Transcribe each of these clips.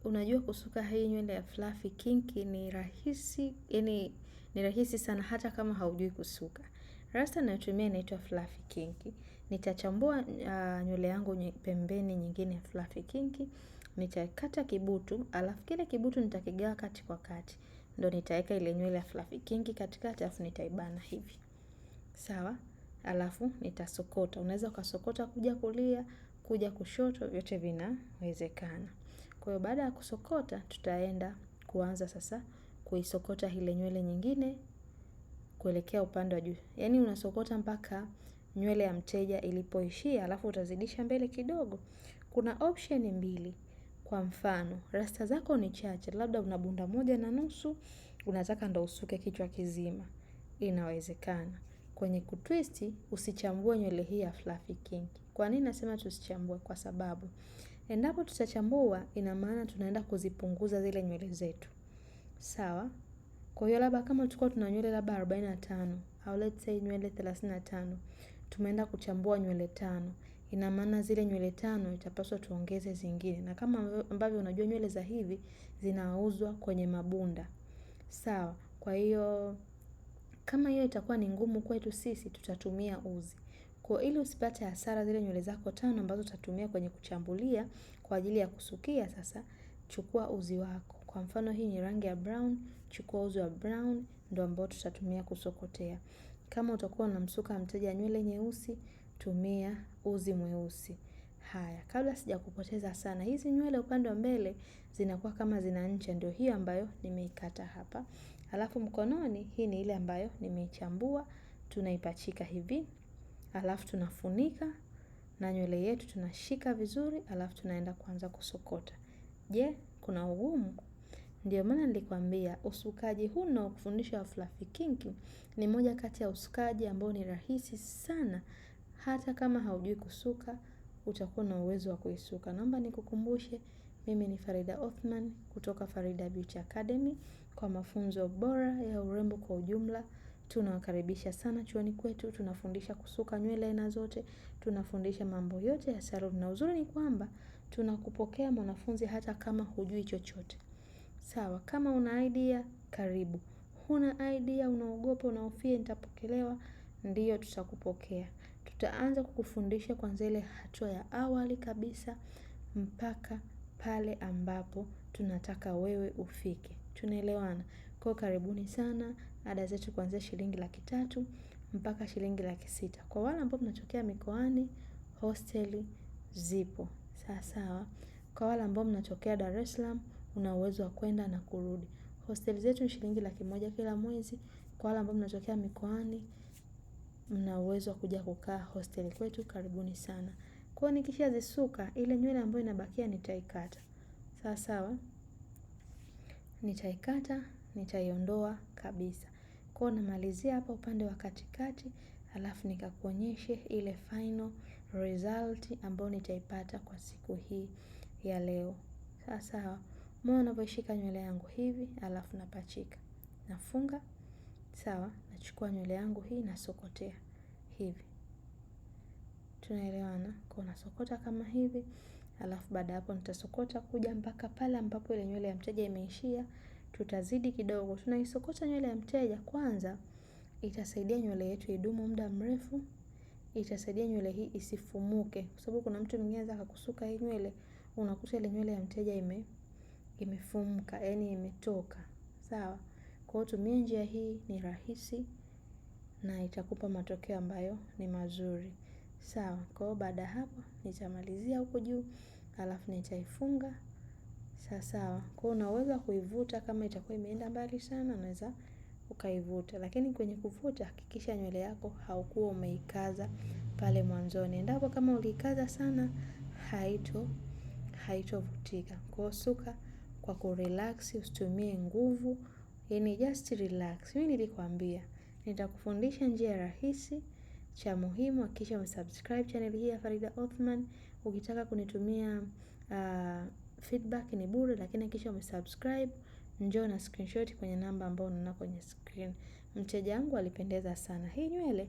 unajua kusuka hii nywele ya fluffy kinky ni rahisi, yani ni rahisi sana hata kama haujui kusuka. Rasta ninayotumia inaitwa fluffy kinky. Nitachambua nywele yangu pembeni nyingine ya fluffy kinky, nitakata kibutu, alafu kile kibutu nitakigawa kati kwa kati. Ndio nitaweka ile nywele ya fluffy kinky katikati, alafu nitaibana hivi. Sawa? Alafu nitasokota. Unaweza ukasokota kuja kulia, kuja kushoto, vyote vinawezekana. Kwa hiyo baada ya kusokota, tutaenda kuanza sasa kuisokota ile nywele nyingine kuelekea upande wa juu. Yaani unasokota mpaka nywele ya mteja ilipoishia, alafu utazidisha mbele kidogo. Kuna option mbili. Kwa mfano, rasta zako ni chache, labda una bunda 1.5, unataka ndo usuke kichwa kizima. Inawezekana. Kwenye kutwisti, usichambue nywele hii ya fluffy kinky. Kwa nini nasema tusichambue? Kwa sababu endapo tutachambua, ina maana tunaenda kuzipunguza zile nywele zetu. Sawa? Kwa hiyo labda kama tulikuwa tuna nywele labda 45 au let's say nywele 35, tumeenda kuchambua nywele 5. Ina maana zile nywele 5 itapaswa tuongeze zingine. Na kama ambavyo unajua nywele za hivi zinauzwa kwenye mabunda. Sawa? Kwa hiyo kama hiyo itakuwa ni ngumu kwetu sisi, tutatumia uzi. Kwa ili usipate hasara zile nywele zako 5 ambazo utatumia kwenye kuchambulia kwa ajili ya kusukia, sasa chukua uzi wako. Kwa mfano hii ni rangi ya brown, chukua uzi wa brown ndio ambao tutatumia kusokotea. Kama utakuwa unamsuka mteja nywele nyeusi, tumia uzi mweusi. Haya, kabla sijakupoteza sana, hizi nywele upande wa mbele zinakuwa kama zina ncha, ndio hiyo ambayo nimeikata hapa. Alafu mkononi, hii ni ile ambayo nimeichambua, tunaipachika hivi. Alafu tunafunika na nywele yetu tunashika vizuri, alafu tunaenda kuanza kusokota. Je, kuna ugumu? Ndio maana nilikwambia usukaji huu ninaokufundisha wa fluffy kinky ni moja kati ya usukaji ambao ni rahisi sana. Hata kama haujui kusuka, utakuwa na uwezo wa kuisuka. Naomba nikukumbushe, mimi ni Farida Othman kutoka Farida Beauty Academy. Kwa mafunzo bora ya urembo kwa ujumla, tunawakaribisha sana chuoni kwetu. Tunafundisha kusuka nywele aina zote, tunafundisha mambo yote ya salon, na uzuri ni kwamba tunakupokea mwanafunzi hata kama hujui chochote. Sawa, kama una idea, karibu. Huna idea, unaogopa, unahofia nitapokelewa, ndiyo tutakupokea. Tutaanza kukufundisha kwanza ile hatua ya awali kabisa mpaka pale ambapo tunataka wewe ufike. Tunaelewana? Kwa karibuni sana. Ada zetu kuanzia shilingi 300 mpaka shilingi 600. Kwa wale ambao mnatokea mikoani, hosteli zipo. Sawa. Kwa wale ambao mnatokea Dar es Salaam, una uwezo wa kwenda na kurudi. Hosteli zetu ni shilingi 100 kila mwezi. Kwa wale ambao mnatokea mikoani, mna uwezo wa kuja kukaa hosteli kwetu. Karibuni sana. Kwa nikisha zisuka, ile nywele ambayo inabakia nitaikata. Sawa. Nitaikata, nitaiondoa kabisa. Kwa namalizia hapa upande wa katikati, alafu nikakuonyeshe ile final result ambayo nitaipata kwa siku hii ya leo. Sawa. Mbona ninavyoshika nywele yangu hivi, alafu napachika. Nafunga. Sawa, nachukua nywele yangu hii nasokotea hivi. Tunaelewana? Kwa nasokota kama hivi, alafu baada hapo nitasokota kuja mpaka pale ambapo ile nywele ya mteja imeishia. Tutazidi kidogo. Tunaisokota nywele ya mteja kwanza, itasaidia nywele yetu idumu muda mrefu. Itasaidia nywele hii isifumuke, kwa sababu kuna mtu mwingine anaweza kukusuka hii nywele, unakuta ile nywele ya mteja imefumuka, yani imetoka. Sawa? Kwa hiyo tumia njia hii, ni rahisi na itakupa matokeo ambayo ni mazuri. Sawa. Kwa hiyo baada hapo nitamalizia huko juu, alafu nitaifunga. Sawa. Kwa hiyo unaweza kuivuta kama itakuwa imeenda mbali sana, unaweza ukaivuta. Lakini kwenye kuvuta hakikisha nywele yako haukuwa umeikaza pale mwanzoni. Endapo kama uliikaza sana, haitovutika. Kwa hiyo suka kwa kurelax, usitumie nguvu. Yani just relax. Mimi nilikwambia nitakufundisha njia rahisi. Cha muhimu hakikisha umesubscribe channel hii ya Farida Othman. Ukitaka kunitumia feedback ni bure, lakini hakikisha umesubscribe. Njoo na screenshot kwenye namba ambayo unaona kwenye screen. Mteja wangu alipendeza sana. Hii nywele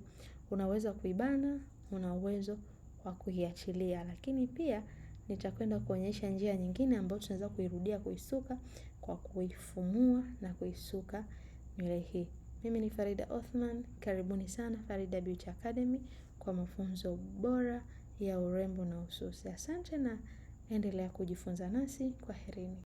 unaweza kuibana, una uwezo wa kuiachilia, lakini pia nitakwenda kuonyesha njia nyingine ambayo tunaweza kuirudia kuisuka kwa kuifumua na kuisuka nywele hii. Mimi ni Farida Othman, karibuni sana Farida Beauty Academy kwa mafunzo bora ya urembo na ususi. Asante na endelea kujifunza nasi. Kwaherini.